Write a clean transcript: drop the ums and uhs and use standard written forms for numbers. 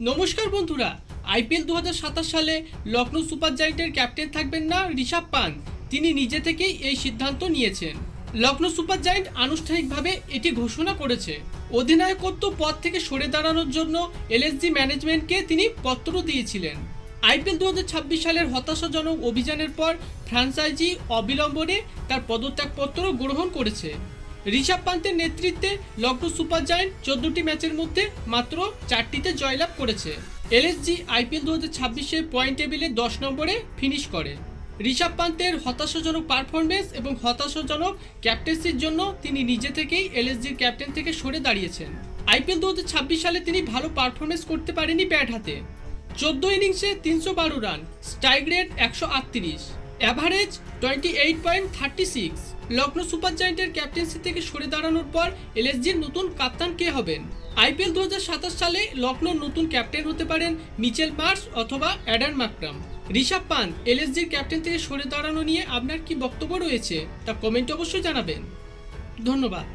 নমস্কার বন্ধুরা, আইপিএল 2027 সালে লখনৌ সুপার জায়েন্টের ক্যাপ্টেন থাকবেন না ঋষভ পান্ত। তিনি নিজে থেকেই এই সিদ্ধান্ত নিয়েছেন। লখনৌ সুপার জায়েন্ট আনুষ্ঠানিকভাবে এটি ঘোষণা করেছে। অধিনায়কত্ব পদ থেকে সরে দাঁড়ানোর জন্য এলএসজি ম্যানেজমেন্টকে তিনি পত্র দিয়েছিলেন। আইপিএল 2026 সালের হতাশাজনক অভিযানের পর ফ্র্যাঞ্চাইজি অবিলম্বনে তার পদত্যাগপত্র গ্রহণ করেছে। ঋষভ পান্তের নেতৃত্বে লখনৌ সুপার জায়েন্ট 14টি ম্যাচের মধ্যে মাত্র 4টিতে জয়লাভ করেছে। এলএসজি আইপিএল 2026-এ পয়েন্ট টেবিলে 10 নম্বরে ফিনিশ করে। ঋষভ পান্তের হতাশাজনক পারফরমেন্স এবং হতাশাজনক ক্যাপ্টেন্সির জন্য তিনি নিজে থেকেই এলএসজির ক্যাপ্টেন থেকে সরে দাঁড়িয়েছেন। আইপিএল 2026 সালে তিনি ভালো পারফরমেন্স করতে পারেনি ব্যাট হাতে। 14 ইনিংসে 312 run, strike rate 138, average 28.36। Lucknow super জায়েন্টের ক্যাপ্টেন্সি থেকে সরে দাঁড়ানোর পর এলএসজির নতুন কাপ্তান কে হবেন? আইপিএল 2027 সালে লখনৌর নতুন ক্যাপ্টেন হতে পারেন মিচেল মার্শ অথবা অ্যাডাম মাকরাম। ঋষভ পান্ত এলএসজির ক্যাপ্টেন থেকে সরে দাঁড়ানো নিয়ে আপনার কি বক্তব্য রয়েছে তা কমেন্টে অবশ্যই জানাবেন। ধন্যবাদ।